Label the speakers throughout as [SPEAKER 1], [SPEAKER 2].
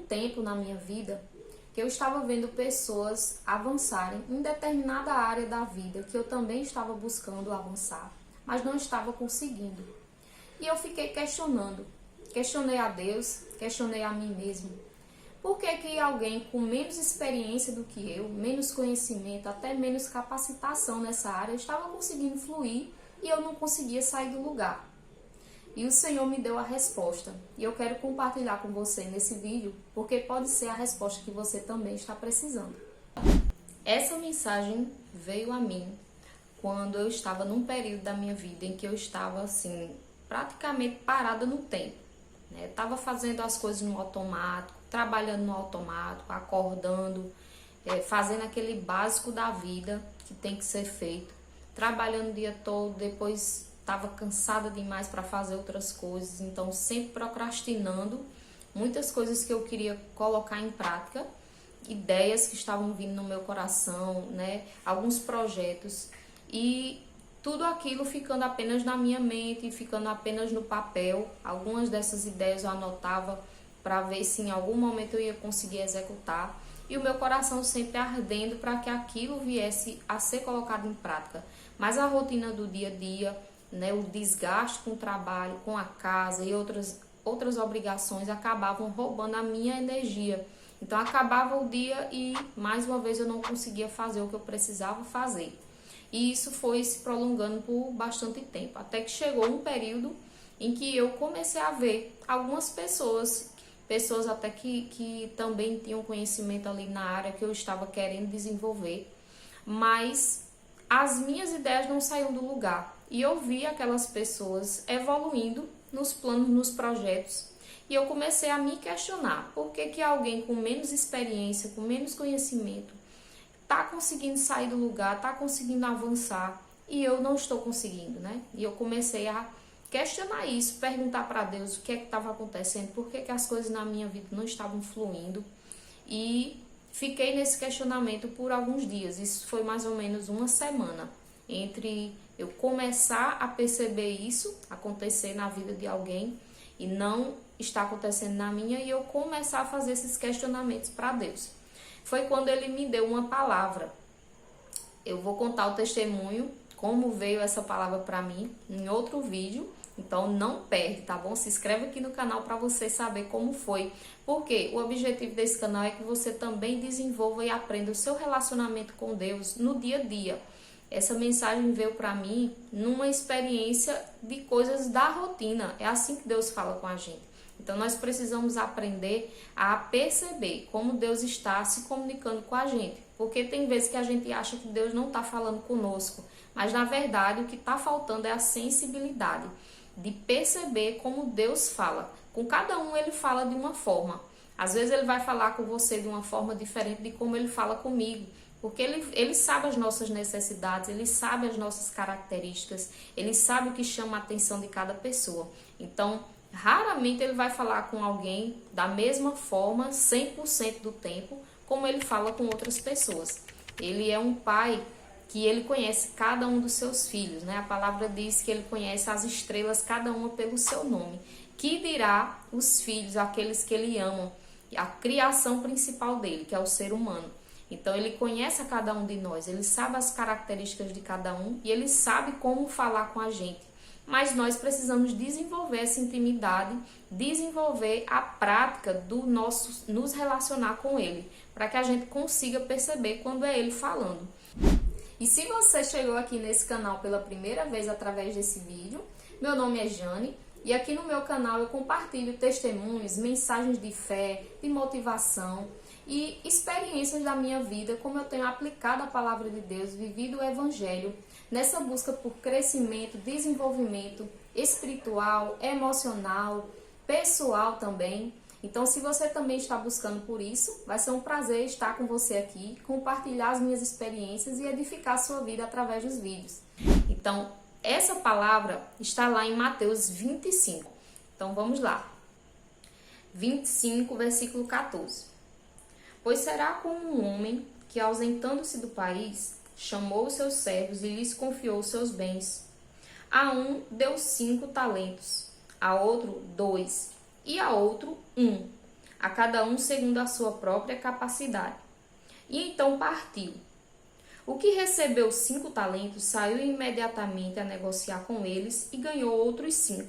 [SPEAKER 1] tempo na minha vida que eu estava vendo pessoas avançarem em determinada área da vida que eu também estava buscando avançar, mas não estava conseguindo. E eu fiquei questionei a Deus, questionei a mim mesmo. Por que que alguém com menos experiência do que eu, menos conhecimento, até menos capacitação nessa área, estava conseguindo fluir e eu não conseguia sair do lugar? E o Senhor me deu a resposta. E eu quero compartilhar com você nesse vídeo, porque pode ser a resposta que você também está precisando. Essa mensagem veio a mim quando eu estava num período da minha vida em que eu estava assim, praticamente parada no tempo. Estava fazendo as coisas no automático, trabalhando no automático, acordando, fazendo aquele básico da vida que tem que ser feito, trabalhando o dia todo, depois estava cansada demais para fazer outras coisas, então sempre procrastinando muitas coisas que eu queria colocar em prática, ideias que estavam vindo no meu coração, alguns projetos, e tudo aquilo ficando apenas na minha mente, ficando apenas no papel. Algumas dessas ideias eu anotava para ver se em algum momento eu ia conseguir executar, e o meu coração sempre ardendo para que aquilo viesse a ser colocado em prática. Mas a rotina do dia a dia, o desgaste com o trabalho, com a casa e outras obrigações acabavam roubando a minha energia. Então acabava o dia e mais uma vez eu não conseguia fazer o que eu precisava fazer. E isso foi se prolongando por bastante tempo, até que chegou um período em que eu comecei a ver algumas pessoas até que também tinham conhecimento ali na área que eu estava querendo desenvolver, mas as minhas ideias não saíam do lugar. E eu vi aquelas pessoas evoluindo nos planos, nos projetos, e eu comecei a me questionar por que alguém com menos experiência, com menos conhecimento, está conseguindo sair do lugar, está conseguindo avançar, e eu não estou conseguindo, E eu comecei a questionar isso, perguntar para Deus o que é que estava acontecendo, por que as coisas na minha vida não estavam fluindo, e fiquei nesse questionamento por alguns dias. Isso foi mais ou menos uma semana, entre eu começar a perceber isso acontecer na vida de alguém e não está acontecendo na minha, e eu começar a fazer esses questionamentos para Deus. Foi quando Ele me deu uma palavra. Eu vou contar o testemunho, como veio essa palavra para mim, em outro vídeo. Então não perde, tá bom? Se inscreve aqui no canal para você saber como foi. Porque o objetivo desse canal é que você também desenvolva e aprenda o seu relacionamento com Deus no dia a dia. Essa mensagem veio para mim numa experiência de coisas da rotina. É assim que Deus fala com a gente. Então nós precisamos aprender a perceber como Deus está se comunicando com a gente. Porque tem vezes que a gente acha que Deus não está falando conosco, mas na verdade o que está faltando é a sensibilidade de perceber como Deus fala. Com cada um Ele fala de uma forma. Às vezes Ele vai falar com você de uma forma diferente de como Ele fala comigo. Porque ele sabe as nossas necessidades, Ele sabe as nossas características, Ele sabe o que chama a atenção de cada pessoa. Então, raramente Ele vai falar com alguém da mesma forma, 100% do tempo, como Ele fala com outras pessoas. Ele é um pai que Ele conhece cada um dos seus filhos, A palavra diz que Ele conhece as estrelas, cada uma pelo seu nome. Que dirá os filhos, aqueles que Ele ama, a criação principal dele, que é o ser humano. Então Ele conhece a cada um de nós, Ele sabe as características de cada um e Ele sabe como falar com a gente. Mas nós precisamos desenvolver essa intimidade, desenvolver a prática do nos relacionar com Ele, para que a gente consiga perceber quando é Ele falando. E se você chegou aqui nesse canal pela primeira vez através desse vídeo, meu nome é Jane. E aqui no meu canal eu compartilho testemunhos, mensagens de fé, de motivação e experiências da minha vida, como eu tenho aplicado a palavra de Deus, vivido o Evangelho, nessa busca por crescimento, desenvolvimento espiritual, emocional, pessoal também. Então, se você também está buscando por isso, vai ser um prazer estar com você aqui, compartilhar as minhas experiências e edificar a sua vida através dos vídeos. Então, essa palavra está lá em Mateus 25. Então vamos lá. 25, versículo 14. Pois será como um homem que, ausentando-se do país, chamou os seus servos e lhes confiou os seus bens. A um deu 5 talentos, a outro 2 e a outro 1, a cada um segundo a sua própria capacidade. E então partiu. O que recebeu 5 talentos saiu imediatamente a negociar com eles e ganhou outros 5.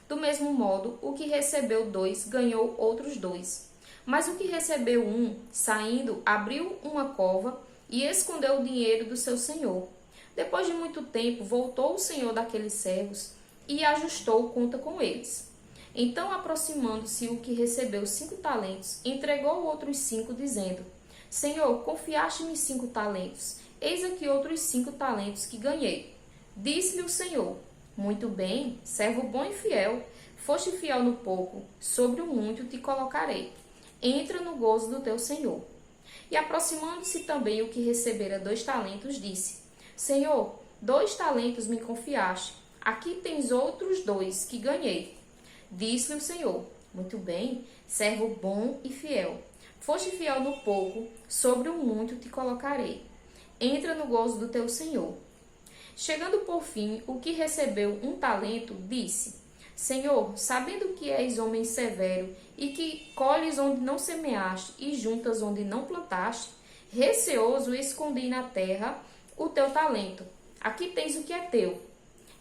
[SPEAKER 1] Do mesmo modo, o que recebeu 2 ganhou outros 2. Mas o que recebeu 1, saindo, abriu uma cova e escondeu o dinheiro do seu senhor. Depois de muito tempo, voltou o senhor daqueles servos e ajustou conta com eles. Então, aproximando-se o que recebeu 5 talentos, entregou outros 5, dizendo: Senhor, confiaste-me 5 talentos. Eis aqui outros 5 talentos que ganhei. Disse-lhe o Senhor: Muito bem, servo bom e fiel. Foste fiel no pouco, sobre o muito te colocarei. Entra no gozo do teu Senhor. E aproximando-se também o que recebera 2 talentos, disse: Senhor, 2 talentos me confiaste. Aqui tens outros 2 que ganhei. Disse-lhe o Senhor: Muito bem, servo bom e fiel. Foste fiel no pouco, sobre o muito te colocarei. Entra no gozo do teu Senhor. Chegando por fim, o que recebeu 1 talento, disse: Senhor, sabendo que és homem severo e que colhes onde não semeaste e juntas onde não plantaste, receoso escondi na terra o teu talento. Aqui tens o que é teu.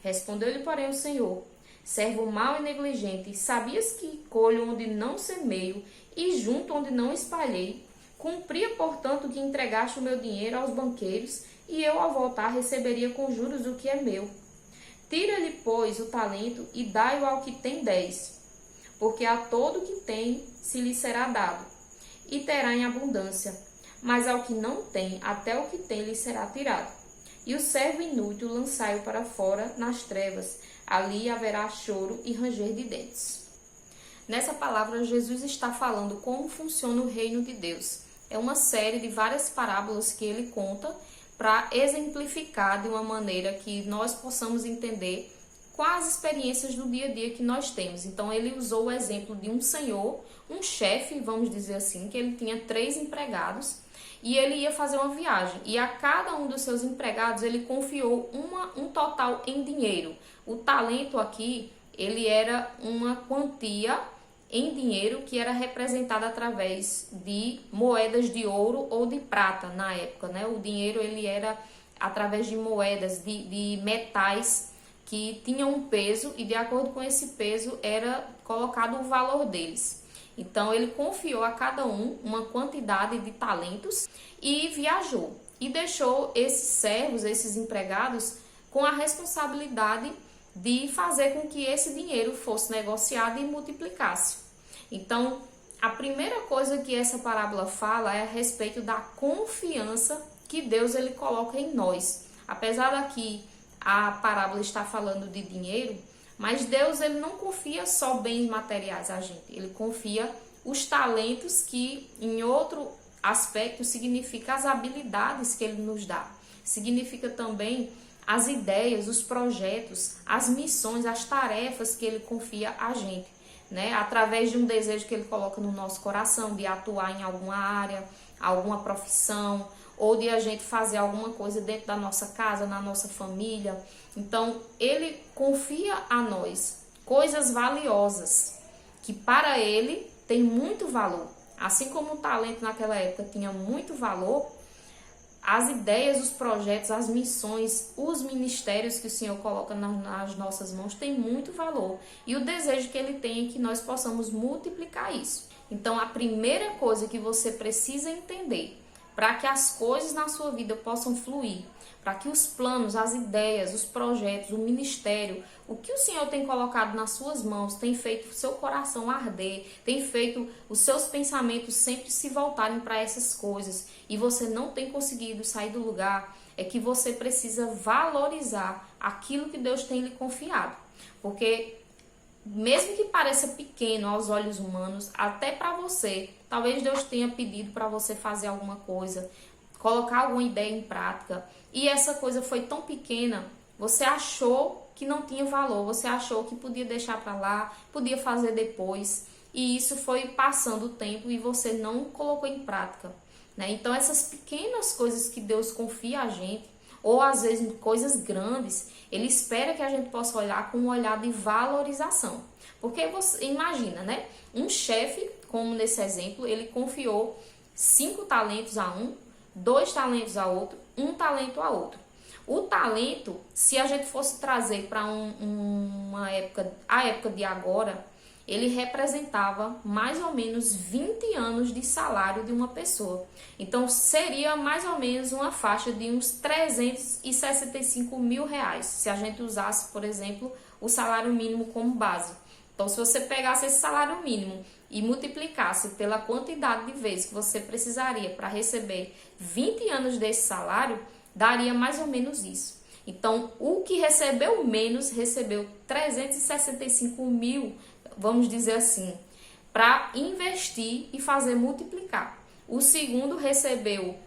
[SPEAKER 1] Respondeu-lhe, porém, o Senhor: Servo mau e negligente, sabias que colho onde não semeio e junto onde não espalhei? Cumpria, portanto, que entregaste o meu dinheiro aos banqueiros, e eu, ao voltar, receberia com juros o que é meu. Tira-lhe, pois, o talento e dai-o ao que tem 10, porque a todo que tem se lhe será dado, e terá em abundância. Mas ao que não tem, até o que tem lhe será tirado. E o servo inútil lançai-o para fora nas trevas, ali haverá choro e ranger de dentes. Nessa palavra, Jesus está falando como funciona o reino de Deus. É uma série de várias parábolas que ele conta para exemplificar de uma maneira que nós possamos entender quais as experiências do dia a dia que nós temos. Então, ele usou o exemplo de um senhor, um chefe, vamos dizer assim, que ele tinha 3 empregados e ele ia fazer uma viagem. E a cada um dos seus empregados, ele confiou um total em dinheiro. O talento aqui, ele era uma quantia em dinheiro que era representada através de moedas de ouro ou de prata na época, né? O dinheiro ele era através de moedas, de metais que tinham um peso e de acordo com esse peso era colocado o valor deles. Então ele confiou a cada um uma quantidade de talentos e viajou. E deixou esses servos, esses empregados, com a responsabilidade de fazer com que esse dinheiro fosse negociado e multiplicasse. Então, a primeira coisa que essa parábola fala é a respeito da confiança que Deus ele coloca em nós. Apesar daqui a parábola está falando de dinheiro, mas Deus ele não confia só bens materiais a gente. Ele confia os talentos que, em outro aspecto, significa as habilidades que ele nos dá. Significa também as ideias, os projetos, as missões, as tarefas que ele confia a gente, né? Através de um desejo que ele coloca no nosso coração de atuar em alguma área, alguma profissão, ou de a gente fazer alguma coisa dentro da nossa casa, na nossa família. Então, ele confia a nós coisas valiosas, que para ele tem muito valor. Assim como o talento naquela época tinha muito valor, as ideias, os projetos, as missões, os ministérios que o Senhor coloca nas nossas mãos têm muito valor. E o desejo que ele tem é que nós possamos multiplicar isso. Então, a primeira coisa que você precisa entender para que as coisas na sua vida possam fluir, para que os planos, as ideias, os projetos, o ministério, o que o Senhor tem colocado nas suas mãos, tem feito o seu coração arder, tem feito os seus pensamentos sempre se voltarem para essas coisas e você não tem conseguido sair do lugar, é que você precisa valorizar aquilo que Deus tem lhe confiado. Porque mesmo que pareça pequeno aos olhos humanos, até para você, talvez Deus tenha pedido para você fazer alguma coisa, colocar alguma ideia em prática, e essa coisa foi tão pequena, você achou que não tinha valor, você achou que podia deixar para lá, podia fazer depois, e isso foi passando o tempo e você não colocou em prática, né? Então essas pequenas coisas que Deus confia a gente, ou às vezes em coisas grandes, ele espera que a gente possa olhar com um olhar de valorização. Porque você imagina, né? Um chefe, como nesse exemplo, ele confiou 5 talentos a um, 2 talentos a outro, 1 talento a outro. O talento, se a gente fosse trazer para a época de agora, ele representava mais ou menos 20 anos de salário de uma pessoa. Então, seria mais ou menos uma faixa de uns 365 mil reais, se a gente usasse, por exemplo, o salário mínimo como base. Então, se você pegasse esse salário mínimo e multiplicasse pela quantidade de vezes que você precisaria para receber 20 anos desse salário, daria mais ou menos isso. Então, o que recebeu menos, recebeu 365 mil, vamos dizer assim, para investir e fazer multiplicar. O segundo recebeu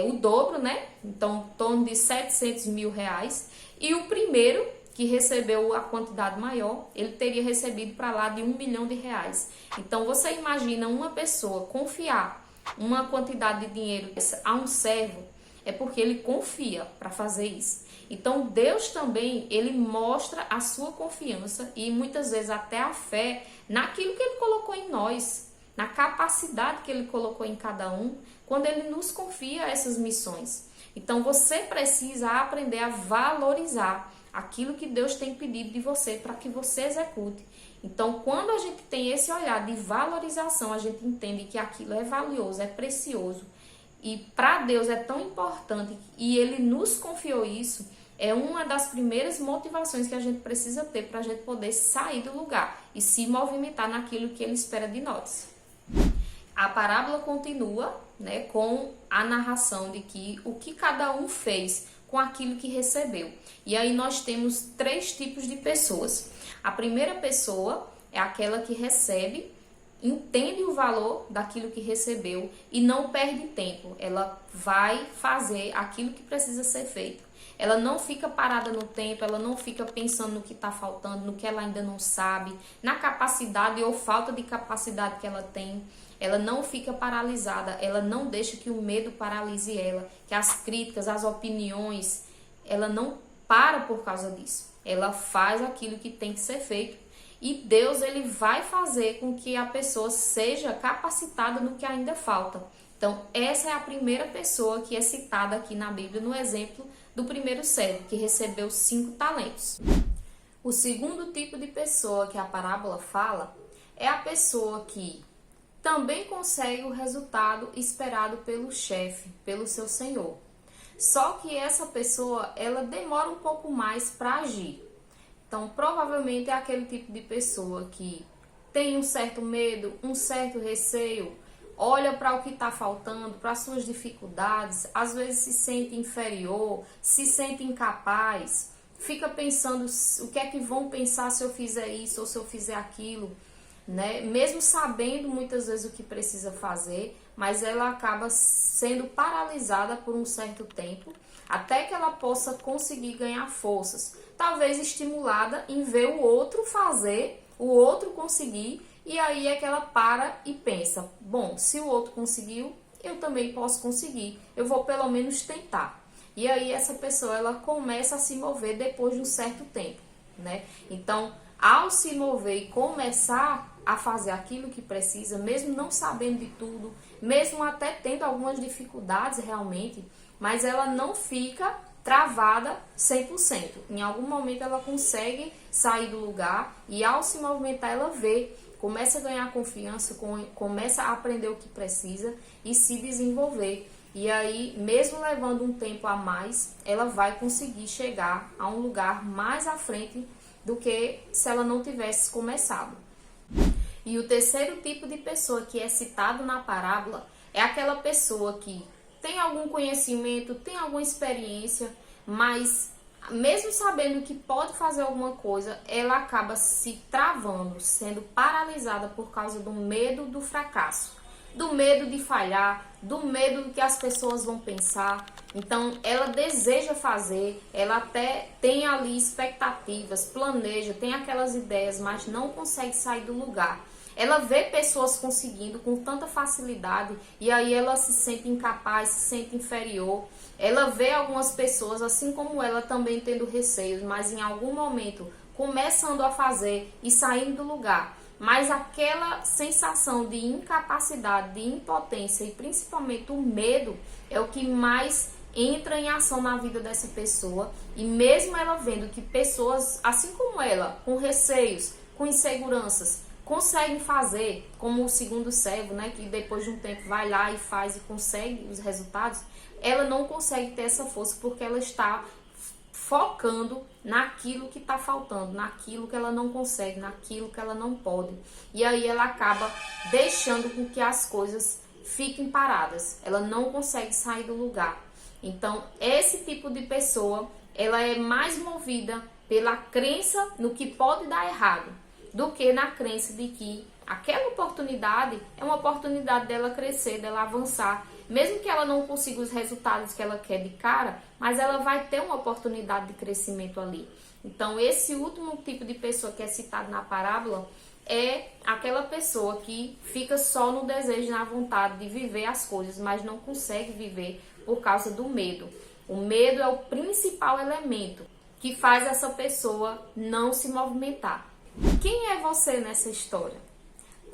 [SPEAKER 1] o dobro, né? Então, em torno de 700 mil reais. E o primeiro, que recebeu a quantidade maior, ele teria recebido para lá de 1 milhão de reais. Então, você imagina uma pessoa confiar uma quantidade de dinheiro a um servo, é porque ele confia para fazer isso. Então, Deus também, ele mostra a sua confiança e muitas vezes até a fé naquilo que ele colocou em nós, na capacidade que ele colocou em cada um, quando ele nos confia essas missões. Então, você precisa aprender a valorizar aquilo que Deus tem pedido de você para que você execute. Então, quando a gente tem esse olhar de valorização, a gente entende que aquilo é valioso, é precioso. E para Deus é tão importante e Ele nos confiou isso, é uma das primeiras motivações que a gente precisa ter para a gente poder sair do lugar e se movimentar naquilo que Ele espera de nós. A parábola continua, né, com a narração de que o que cada um fez com aquilo que recebeu. E aí nós temos 3 tipos de pessoas. A primeira pessoa é aquela que recebe, entende o valor daquilo que recebeu e não perde tempo. Ela vai fazer aquilo que precisa ser feito. Ela não fica parada no tempo, ela não fica pensando no que está faltando, no que ela ainda não sabe, na capacidade ou falta de capacidade que ela tem. Ela não fica paralisada, ela não deixa que o medo paralise ela, que as críticas, as opiniões, ela não para por causa disso. Ela faz aquilo que tem que ser feito. E Deus, ele vai fazer com que a pessoa seja capacitada no que ainda falta. Então, essa é a primeira pessoa que é citada aqui na Bíblia, no exemplo do primeiro servo, que recebeu 5 talentos. O segundo tipo de pessoa que a parábola fala é a pessoa que também consegue o resultado esperado pelo chefe, pelo seu senhor. Só que essa pessoa, ela demora um pouco mais para agir. Então, provavelmente é aquele tipo de pessoa que tem um certo medo, um certo receio, olha para o que está faltando, para as suas dificuldades, às vezes se sente inferior, se sente incapaz, fica pensando o que é que vão pensar se eu fizer isso ou se eu fizer aquilo, né? Mesmo sabendo muitas vezes o que precisa fazer, mas ela acaba sendo paralisada por um certo tempo, até que ela possa conseguir ganhar forças. Talvez estimulada em ver o outro fazer, o outro conseguir, e aí é que ela para e pensa, bom, se o outro conseguiu, eu também posso conseguir, eu vou pelo menos tentar. E aí essa pessoa, ela começa a se mover depois de um certo tempo, né? Então, ao se mover e começar a fazer aquilo que precisa, mesmo não sabendo de tudo, mesmo até tendo algumas dificuldades realmente, mas ela não fica travada 100%. Em algum momento ela consegue sair do lugar e ao se movimentar ela vê, começa a ganhar confiança, começa a aprender o que precisa e se desenvolver. E aí, mesmo levando um tempo a mais, ela vai conseguir chegar a um lugar mais à frente do que se ela não tivesse começado. E o terceiro tipo de pessoa que é citado na parábola é aquela pessoa que tem algum conhecimento, tem alguma experiência, mas mesmo sabendo que pode fazer alguma coisa, ela acaba se travando, sendo paralisada por causa do medo do fracasso, do medo de falhar, do medo do que as pessoas vão pensar. Então, ela deseja fazer, ela até tem ali expectativas, planeja, tem aquelas ideias, mas não consegue sair do lugar. Ela vê pessoas conseguindo com tanta facilidade e aí ela se sente incapaz, se sente inferior. Ela vê algumas pessoas, assim como ela, também tendo receios, mas em algum momento começando a fazer e saindo do lugar. Mas aquela sensação de incapacidade, de impotência e principalmente o medo é o que mais entra em ação na vida dessa pessoa. E mesmo ela vendo que pessoas, assim como ela, com receios, com inseguranças, conseguem fazer, como o segundo servo, né, que depois de um tempo vai lá e faz e consegue os resultados, ela não consegue ter essa força porque ela está focando naquilo que está faltando, naquilo que ela não consegue, naquilo que ela não pode. E aí ela acaba deixando com que as coisas fiquem paradas. Ela não consegue sair do lugar. Então, esse tipo de pessoa, ela é mais movida pela crença no que pode dar errado, do que na crença de que aquela oportunidade é uma oportunidade dela crescer, dela avançar. Mesmo que ela não consiga os resultados que ela quer de cara, mas ela vai ter uma oportunidade de crescimento ali. Então, esse último tipo de pessoa que é citado na parábola é aquela pessoa que fica só no desejo, na vontade de viver as coisas, mas não consegue viver por causa do medo. O medo é o principal elemento que faz essa pessoa não se movimentar. Quem é você nessa história?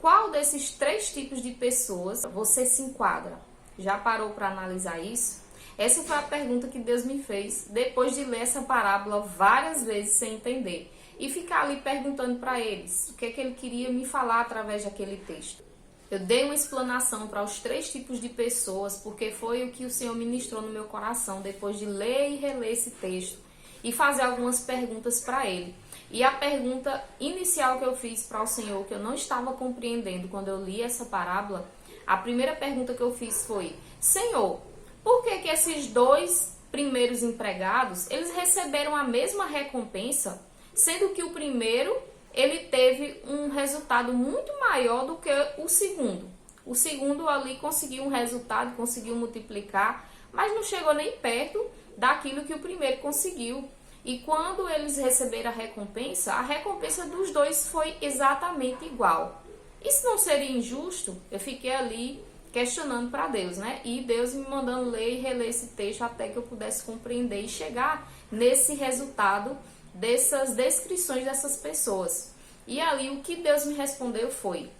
[SPEAKER 1] Qual desses 3 tipos de pessoas você se enquadra? Já parou para analisar isso? Essa foi a pergunta que Deus me fez depois de ler essa parábola várias vezes sem entender. E ficar ali perguntando para eles o que é que ele queria me falar através daquele texto. Eu dei uma explanação para os 3 tipos de pessoas, porque foi o que o Senhor ministrou no meu coração depois de ler e reler esse texto e fazer algumas perguntas para ele. E a pergunta inicial que eu fiz para o Senhor, que eu não estava compreendendo quando eu li essa parábola, a primeira pergunta que eu fiz foi: Senhor, por que esses 2 primeiros empregados, eles receberam a mesma recompensa, sendo que o primeiro, ele teve um resultado muito maior do que o segundo. O segundo ali conseguiu um resultado, conseguiu multiplicar, mas não chegou nem perto daquilo que o primeiro conseguiu. E quando eles receberam a recompensa dos 2 foi exatamente igual. Isso não seria injusto? Eu fiquei ali questionando para Deus, né? E Deus me mandando ler e reler esse texto até que eu pudesse compreender e chegar nesse resultado dessas descrições dessas pessoas. E ali o que Deus me respondeu foi: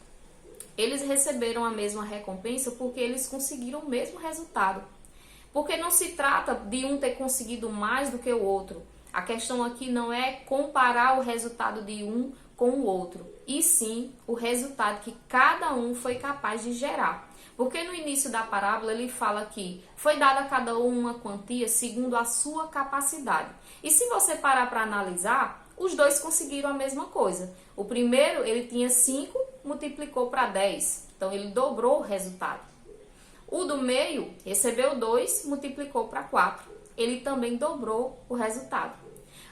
[SPEAKER 1] eles receberam a mesma recompensa porque eles conseguiram o mesmo resultado. Porque não se trata de um ter conseguido mais do que o outro. A questão aqui não é comparar o resultado de um com o outro, e sim o resultado que cada um foi capaz de gerar. Porque no início da parábola ele fala que foi dada a cada um uma quantia segundo a sua capacidade. E se você parar para analisar, os 2 conseguiram a mesma coisa. O primeiro, ele tinha 5, multiplicou para 10. Então ele dobrou o resultado. O do meio recebeu 2, multiplicou para 4. Ele também dobrou o resultado.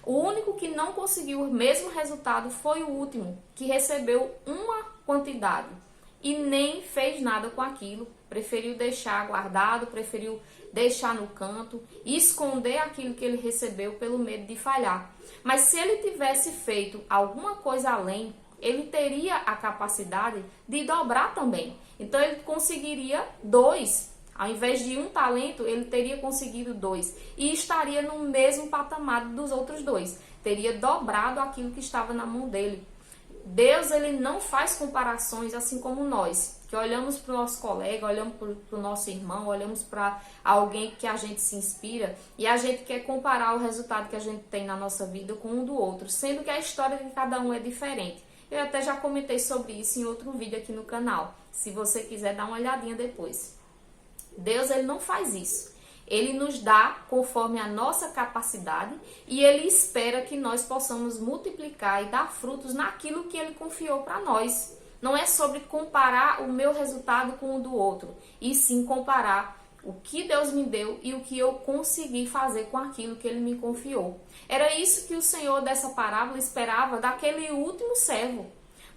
[SPEAKER 1] O único que não conseguiu o mesmo resultado foi o último, que recebeu uma quantidade e nem fez nada com aquilo. Preferiu deixar guardado, preferiu deixar no canto, esconder aquilo que ele recebeu pelo medo de falhar. Mas se ele tivesse feito alguma coisa além, ele teria a capacidade de dobrar também. Então ele conseguiria 2. Ao invés de 1 talento, ele teria conseguido 2 e estaria no mesmo patamar dos outros 2. Teria dobrado aquilo que estava na mão dele. Deus, ele não faz comparações assim como nós, que olhamos para o nosso colega, olhamos para o nosso irmão, olhamos para alguém que a gente se inspira e a gente quer comparar o resultado que a gente tem na nossa vida com um do outro, sendo que a história de cada um é diferente. Eu até já comentei sobre isso em outro vídeo aqui no canal, se você quiser dar uma olhadinha depois. Deus, ele não faz isso. Ele nos dá conforme a nossa capacidade e ele espera que nós possamos multiplicar e dar frutos naquilo que ele confiou para nós. Não é sobre comparar o meu resultado com o do outro, e sim comparar o que Deus me deu e o que eu consegui fazer com aquilo que ele me confiou. Era isso que o Senhor dessa parábola esperava daquele último servo,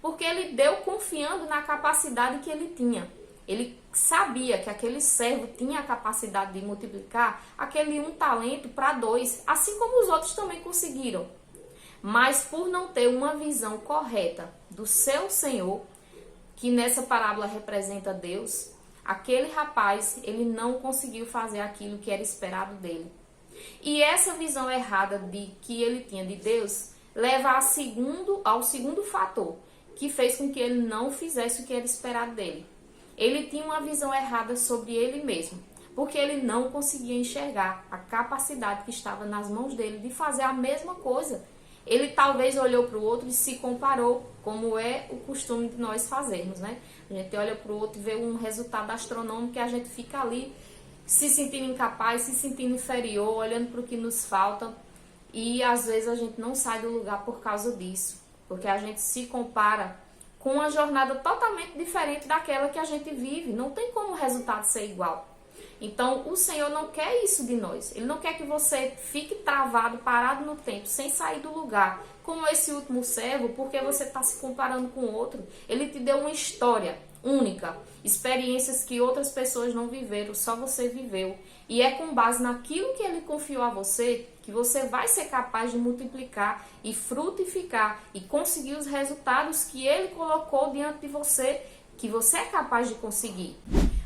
[SPEAKER 1] porque ele deu confiando na capacidade que ele tinha. Ele sabia que aquele servo tinha a capacidade de multiplicar aquele 1 talento para 2, assim como os outros também conseguiram. Mas por não ter uma visão correta do seu Senhor, que nessa parábola representa Deus, aquele rapaz, ele não conseguiu fazer aquilo que era esperado dele. E essa visão errada que ele tinha de Deus leva ao segundo fator, que fez com que ele não fizesse o que era esperado dele. Ele tinha uma visão errada sobre ele mesmo, porque ele não conseguia enxergar a capacidade que estava nas mãos dele de fazer a mesma coisa. Ele talvez olhou para o outro e se comparou, como é o costume de nós fazermos, né? A gente olha para o outro e vê um resultado astronômico e a gente fica ali se sentindo incapaz, se sentindo inferior, olhando para o que nos falta. E às vezes a gente não sai do lugar por causa disso, porque a gente se compara com uma jornada totalmente diferente daquela que a gente vive. Não tem como o resultado ser igual. Então, o Senhor não quer isso de nós. Ele não quer que você fique travado, parado no tempo, sem sair do lugar, como esse último servo, porque você está se comparando com outro. Ele te deu uma história única, experiências que outras pessoas não viveram, só você viveu. E é com base naquilo que ele confiou a você que você vai ser capaz de multiplicar e frutificar e conseguir os resultados que ele colocou diante de você, que você é capaz de conseguir.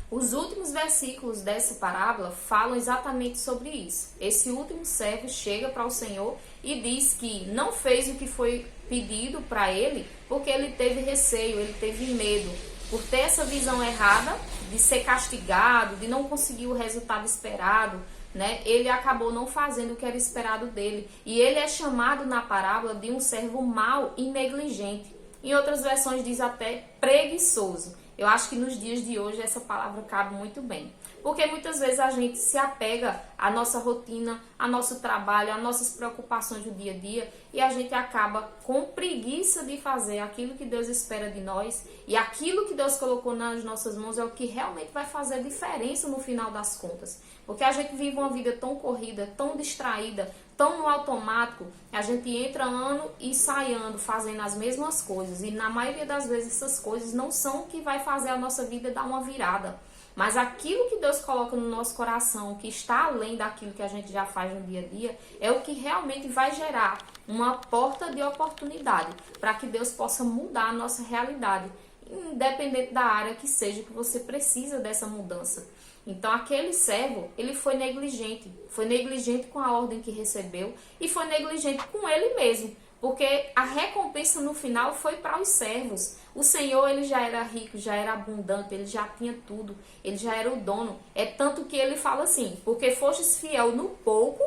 [SPEAKER 1] Os últimos versículos dessa parábola falam exatamente sobre isso. Esse último servo chega para o Senhor e diz que não fez o que foi pedido para ele porque ele teve receio, ele teve medo. Por ter essa visão errada de ser castigado, de não conseguir o resultado esperado, né? Ele acabou não fazendo o que era esperado dele. E ele é chamado na parábola de um servo mau e negligente. Em outras versões diz até preguiçoso. Eu acho que nos dias de hoje essa palavra cabe muito bem. Porque muitas vezes a gente se apega à nossa rotina, ao nosso trabalho, às nossas preocupações do dia a dia e a gente acaba com preguiça de fazer aquilo que Deus espera de nós, e aquilo que Deus colocou nas nossas mãos é o que realmente vai fazer diferença no final das contas. Porque a gente vive uma vida tão corrida, tão distraída, tão no automático, a gente entra ano e sai ano fazendo as mesmas coisas, e na maioria das vezes essas coisas não são o que vai fazer a nossa vida dar uma virada. Mas aquilo que Deus coloca no nosso coração, que está além daquilo que a gente já faz no dia a dia, é o que realmente vai gerar uma porta de oportunidade para que Deus possa mudar a nossa realidade, independente da área que seja que você precisa dessa mudança. Então aquele servo, ele foi negligente com a ordem que recebeu e foi negligente com ele mesmo, porque a recompensa no final foi para os servos. O Senhor, ele já era rico, já era abundante, ele já tinha tudo, ele já era o dono. É tanto que ele fala assim: porque fostes fiel no pouco,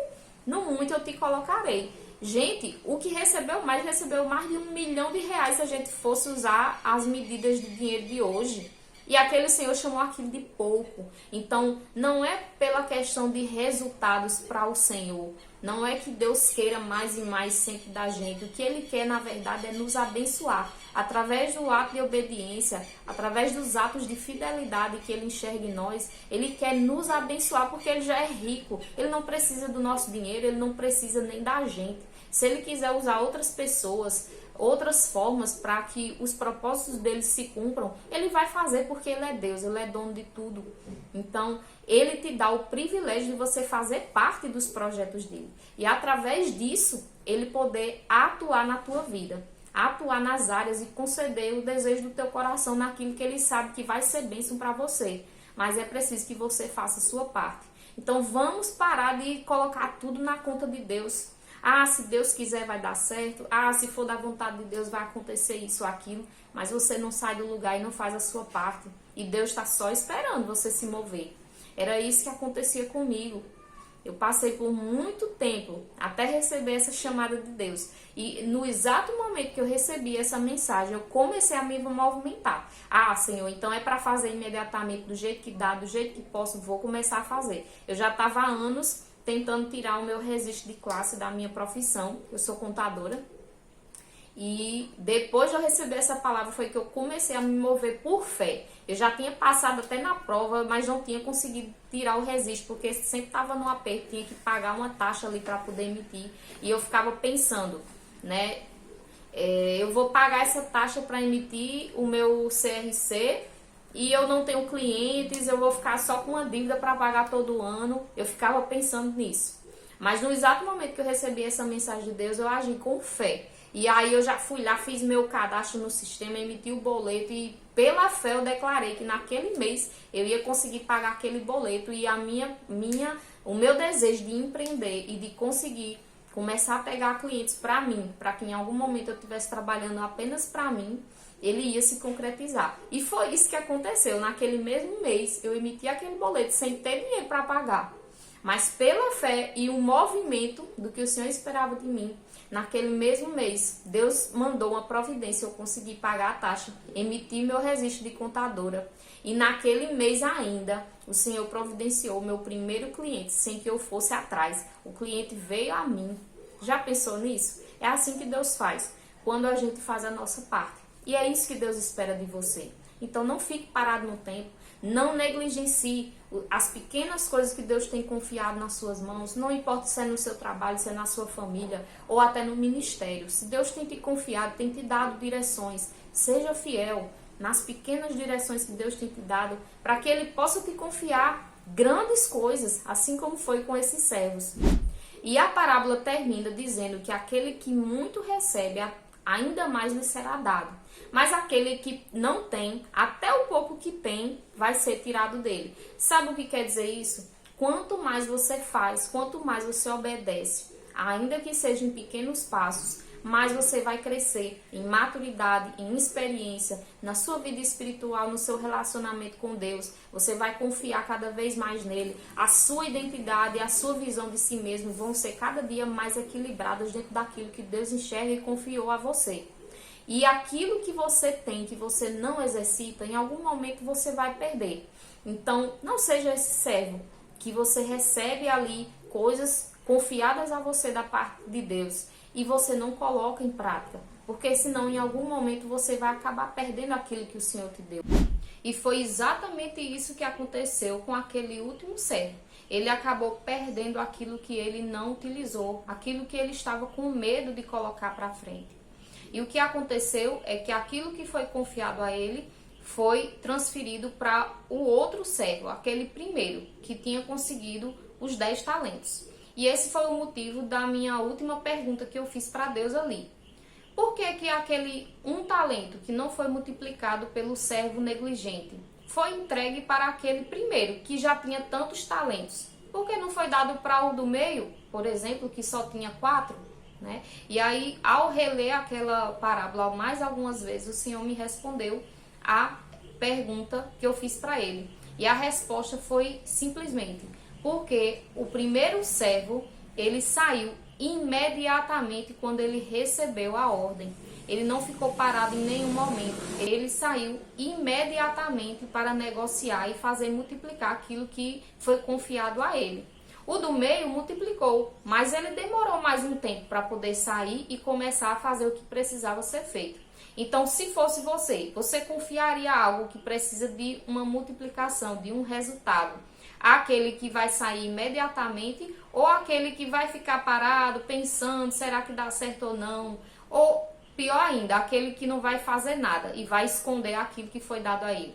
[SPEAKER 1] no muito eu te colocarei. Gente, o que recebeu mais de R$1 milhão se a gente fosse usar as medidas de dinheiro de hoje. E aquele Senhor chamou aquilo de pouco. Então, não é pela questão de resultados para o Senhor. Não é que Deus queira mais e mais sempre da gente. O que Ele quer, na verdade, é nos abençoar. Através do ato de obediência, através dos atos de fidelidade que Ele enxerga em nós, Ele quer nos abençoar porque Ele já é rico. Ele não precisa do nosso dinheiro, Ele não precisa nem da gente. Se Ele quiser usar outras pessoas, outras formas para que os propósitos dele se cumpram, ele vai fazer, porque ele é Deus, ele é dono de tudo. Então, ele te dá o privilégio de você fazer parte dos projetos dele. E através disso, ele poder atuar na tua vida, atuar nas áreas e conceder o desejo do teu coração naquilo que ele sabe que vai ser bênção para você. Mas é preciso que você faça a sua parte. Então, vamos parar de colocar tudo na conta de Deus. Ah, se Deus quiser vai dar certo. Ah, se for da vontade de Deus vai acontecer isso ou aquilo. Mas você não sai do lugar e não faz a sua parte. E Deus está só esperando você se mover. Era isso que acontecia comigo. Eu passei por muito tempo até receber essa chamada de Deus. E no exato momento que eu recebi essa mensagem, eu comecei a me movimentar. Ah, Senhor, então é para fazer imediatamente, do jeito que dá, do jeito que posso, vou começar a fazer. Eu já estava há anos tentando tirar o meu registro de classe da minha profissão. Eu sou contadora. E depois de eu receber essa palavra foi que eu comecei a me mover por fé. Eu já tinha passado até na prova, mas não tinha conseguido tirar o registro, porque sempre estava no aperto, tinha que pagar uma taxa ali para poder emitir. E eu ficava pensando, né? Eu vou pagar essa taxa para emitir o meu CRC e eu não tenho clientes, eu vou ficar só com uma dívida para pagar todo ano. Eu ficava pensando nisso. Mas no exato momento que eu recebi essa mensagem de Deus, eu agi com fé. E aí eu já fui lá, fiz meu cadastro no sistema, emiti o boleto e pela fé eu declarei que naquele mês eu ia conseguir pagar aquele boleto e o meu desejo de empreender e de conseguir começar a pegar clientes para mim, para que em algum momento eu estivesse trabalhando apenas para mim, ele ia se concretizar. E foi isso que aconteceu. Naquele mesmo mês eu emiti aquele boleto sem ter dinheiro para pagar. Mas pela fé e o movimento do que o Senhor esperava de mim, naquele mesmo mês, Deus mandou uma providência, eu consegui pagar a taxa, emiti meu registro de contadora. E naquele mês ainda, o Senhor providenciou meu primeiro cliente, sem que eu fosse atrás. O cliente veio a mim. Já pensou nisso? É assim que Deus faz, quando a gente faz a nossa parte. E é isso que Deus espera de você. Então não fique parado no tempo, não negligencie as pequenas coisas que Deus tem confiado nas suas mãos, não importa se é no seu trabalho, se é na sua família ou até no ministério. Se Deus tem te confiado, tem te dado direções, seja fiel nas pequenas direções que Deus tem te dado, para que Ele possa te confiar grandes coisas, assim como foi com esses servos. E a parábola termina dizendo que aquele que muito recebe, ainda mais lhe será dado. Mas aquele que não tem, até o pouco que tem, vai ser tirado dele. Sabe o que quer dizer isso? Quanto mais você faz, quanto mais você obedece, ainda que seja em pequenos passos, mais você vai crescer em maturidade, em experiência, na sua vida espiritual, no seu relacionamento com Deus. Você vai confiar cada vez mais nele. A sua identidade e a sua visão de si mesmo vão ser cada dia mais equilibradas dentro daquilo que Deus enxerga e confiou a você. E aquilo que você tem, que você não exercita, em algum momento você vai perder. Então, não seja esse servo que você recebe ali coisas confiadas a você da parte de Deus e você não coloca em prática, porque senão em algum momento você vai acabar perdendo aquilo que o Senhor te deu. E foi exatamente isso que aconteceu com aquele último servo. Ele acabou perdendo aquilo que ele não utilizou, aquilo que ele estava com medo de colocar para frente. E o que aconteceu é que aquilo que foi confiado a ele foi transferido para o outro servo, aquele primeiro, que tinha conseguido os 10 talentos. E esse foi o motivo da minha última pergunta que eu fiz para Deus ali. Por que que aquele um talento que não foi multiplicado pelo servo negligente foi entregue para aquele primeiro, que já tinha tantos talentos? Por que não foi dado para o do meio, por exemplo, que só tinha 4? Né? E aí, ao reler aquela parábola mais algumas vezes, o Senhor me respondeu a pergunta que eu fiz para ele. E a resposta foi simplesmente porque o primeiro servo, ele saiu imediatamente quando ele recebeu a ordem. Ele não ficou parado em nenhum momento. Ele saiu imediatamente para negociar e fazer multiplicar aquilo que foi confiado a ele. O do meio multiplicou, mas ele demorou mais um tempo para poder sair e começar a fazer o que precisava ser feito. Então, se fosse você confiaria algo que precisa de uma multiplicação, de um resultado, aquele que vai sair imediatamente ou aquele que vai ficar parado pensando, será que dá certo ou não? Ou, pior ainda, aquele que não vai fazer nada e vai esconder aquilo que foi dado a ele.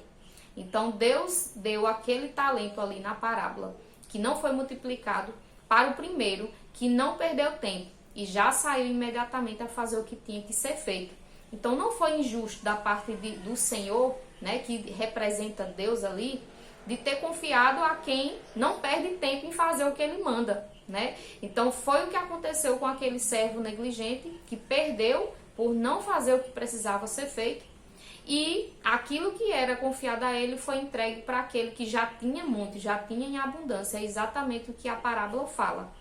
[SPEAKER 1] Então, Deus deu aquele talento ali na parábola, que não foi multiplicado, para o primeiro, que não perdeu tempo e já saiu imediatamente a fazer o que tinha que ser feito. Então não foi injusto da parte do Senhor, né, que representa Deus ali, de ter confiado a quem não perde tempo em fazer o que ele manda, né? Então foi o que aconteceu com aquele servo negligente, que perdeu por não fazer o que precisava ser feito. E aquilo que era confiado a ele foi entregue para aquele que já tinha muito, já tinha em abundância. É exatamente o que a parábola fala.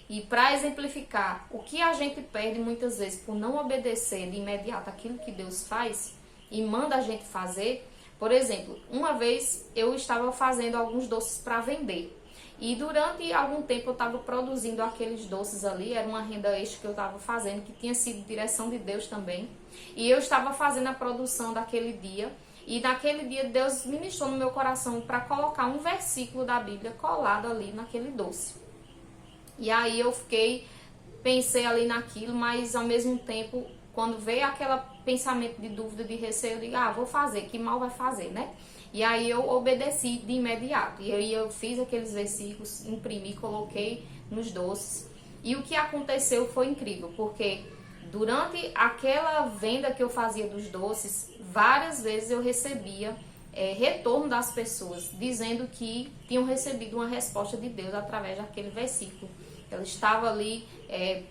[SPEAKER 1] E para exemplificar o que a gente perde muitas vezes por não obedecer de imediato aquilo que Deus faz e manda a gente fazer. Por exemplo, uma vez eu estava fazendo alguns doces para vender. E durante algum tempo eu estava produzindo aqueles doces ali, era uma renda extra que eu estava fazendo, que tinha sido direção de Deus também. E eu estava fazendo a produção daquele dia, e naquele dia Deus ministrou no meu coração para colocar um versículo da Bíblia colado ali naquele doce. E aí eu pensei ali naquilo, mas ao mesmo tempo, quando veio aquele pensamento de dúvida, de receio, eu digo, vou fazer, que mal vai fazer, né? E aí eu obedeci de imediato. E aí eu fiz aqueles versículos, imprimi, coloquei nos doces. E o que aconteceu foi incrível, porque Durante aquela venda que eu fazia dos doces, várias vezes eu recebia retorno das pessoas, dizendo que tinham recebido uma resposta de Deus através daquele versículo. Ela estava ali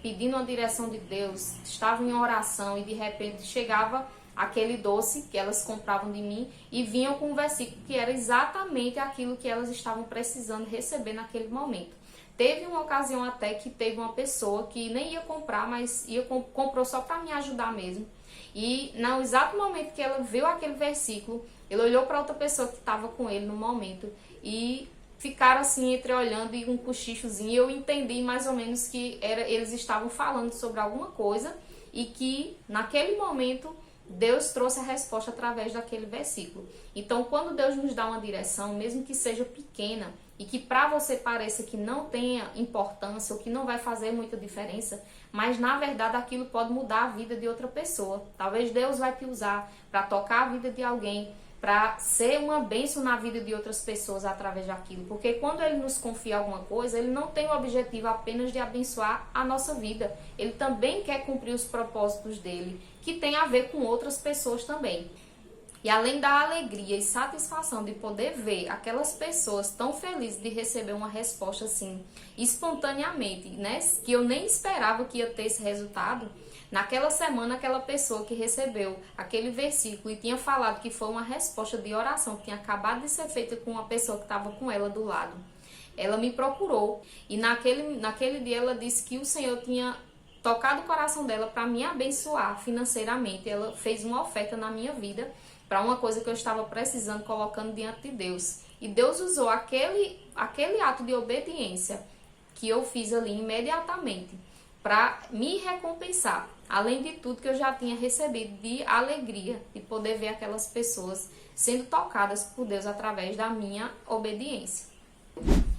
[SPEAKER 1] pedindo a direção de Deus, estava em oração e de repente chegava aquele doce que elas compravam de mim e vinham com um versículo que era exatamente aquilo que elas estavam precisando receber naquele momento. Teve uma ocasião até que teve uma pessoa que nem ia comprar, mas comprou só para me ajudar mesmo. E no exato momento que ela viu aquele versículo, ela olhou para outra pessoa que estava com ele no momento e ficaram assim entreolhando e um cochichozinho. E eu entendi mais ou menos que eles estavam falando sobre alguma coisa e que naquele momento Deus trouxe a resposta através daquele versículo. Então, quando Deus nos dá uma direção, mesmo que seja pequena, e que para você pareça que não tenha importância ou que não vai fazer muita diferença, mas na verdade aquilo pode mudar a vida de outra pessoa. Talvez Deus vai te usar para tocar a vida de alguém, para ser uma bênção na vida de outras pessoas através daquilo. Porque quando Ele nos confia alguma coisa, Ele não tem o objetivo apenas de abençoar a nossa vida. Ele também quer cumprir os propósitos dEle, que tem a ver com outras pessoas também. E além da alegria e satisfação de poder ver aquelas pessoas tão felizes de receber uma resposta assim, espontaneamente, né? Que eu nem esperava que ia ter esse resultado. Naquela semana, aquela pessoa que recebeu aquele versículo e tinha falado que foi uma resposta de oração que tinha acabado de ser feita com uma pessoa que estava com ela do lado. Ela me procurou e naquele dia ela disse que o Senhor tinha tocado o coração dela para me abençoar financeiramente. Ela fez uma oferta na minha vida para uma coisa que eu estava precisando, colocando diante de Deus. E Deus usou aquele ato de obediência que eu fiz ali imediatamente para me recompensar, além de tudo que eu já tinha recebido de alegria de poder ver aquelas pessoas sendo tocadas por Deus através da minha obediência.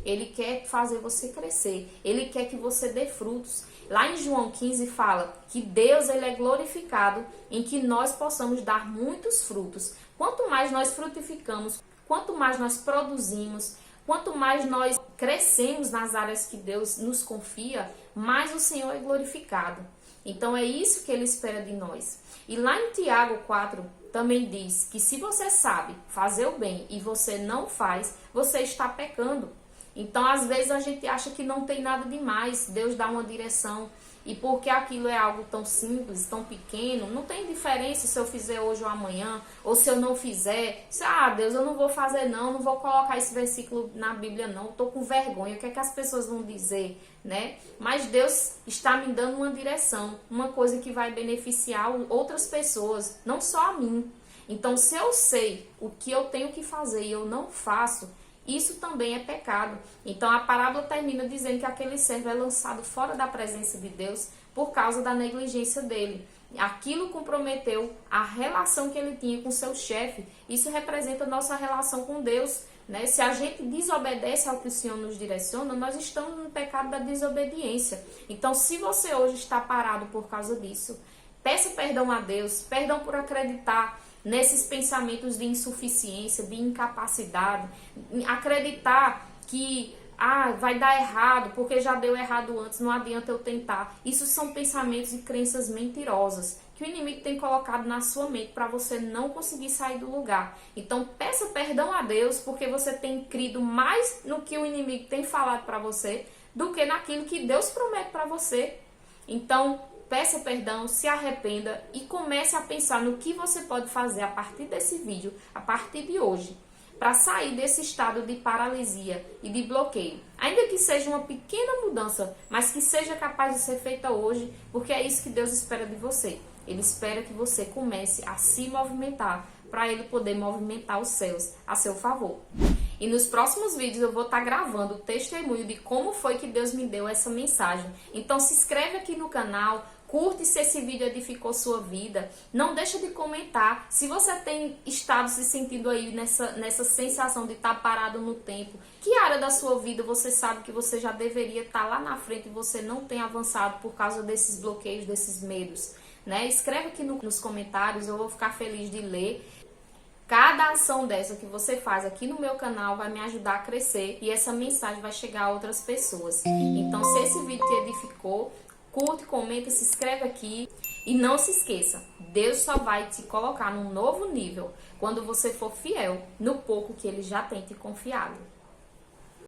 [SPEAKER 1] Ele quer fazer você crescer, Ele quer que você dê frutos. Lá em João 15 fala que Deus ele é glorificado em que nós possamos dar muitos frutos. Quanto mais nós frutificamos, quanto mais nós produzimos, quanto mais nós crescemos nas áreas que Deus nos confia, mais o Senhor é glorificado. Então é isso que Ele espera de nós. E lá em Tiago 4 também diz que se você sabe fazer o bem e você não faz, você está pecando. Então, às vezes, a gente acha que não tem nada demais, Deus dá uma direção. E porque aquilo é algo tão simples, tão pequeno, não tem diferença se eu fizer hoje ou amanhã, ou se eu não fizer. Deus, eu não vou fazer não vou colocar esse versículo na Bíblia não, estou com vergonha, o que é que as pessoas vão dizer, né? Mas Deus está me dando uma direção, uma coisa que vai beneficiar outras pessoas, não só a mim. Então, se eu sei o que eu tenho que fazer e eu não faço, isso também é pecado. Então a parábola termina dizendo que aquele servo é lançado fora da presença de Deus por causa da negligência dele. Aquilo comprometeu a relação que ele tinha com seu chefe. Isso representa a nossa relação com Deus, né? Se a gente desobedece ao que o Senhor nos direciona, nós estamos no pecado da desobediência. Então, se você hoje está parado por causa disso, peça perdão a Deus, perdão por acreditar nesses pensamentos de insuficiência, de incapacidade, acreditar que vai dar errado, porque já deu errado antes, não adianta eu tentar. Isso são pensamentos e crenças mentirosas que o inimigo tem colocado na sua mente para você não conseguir sair do lugar. Então peça perdão a Deus, porque você tem crido mais no que o inimigo tem falado para você do que naquilo que Deus promete para você. Então peça perdão, se arrependa e comece a pensar no que você pode fazer a partir desse vídeo, a partir de hoje, para sair desse estado de paralisia e de bloqueio. Ainda que seja uma pequena mudança, mas que seja capaz de ser feita hoje, porque é isso que Deus espera de você. Ele espera que você comece a se movimentar, para Ele poder movimentar os céus a seu favor. E nos próximos vídeos eu vou estar gravando o testemunho de como foi que Deus me deu essa mensagem. Então se inscreve aqui no canal, curte se esse vídeo edificou sua vida. Não deixa de comentar se você tem estado se sentindo aí nessa sensação de estar parado no tempo. Que área da sua vida você sabe que você já deveria estar lá na frente e você não tem avançado por causa desses bloqueios, desses medos, né? Escreve aqui nos comentários, eu vou ficar feliz de ler. Cada ação dessa que você faz aqui no meu canal vai me ajudar a crescer e essa mensagem vai chegar a outras pessoas. Então, se esse vídeo te edificou, Curte, comenta, se inscreve aqui. E não se esqueça, Deus só vai te colocar num novo nível quando você for fiel no pouco que Ele já tem te confiado.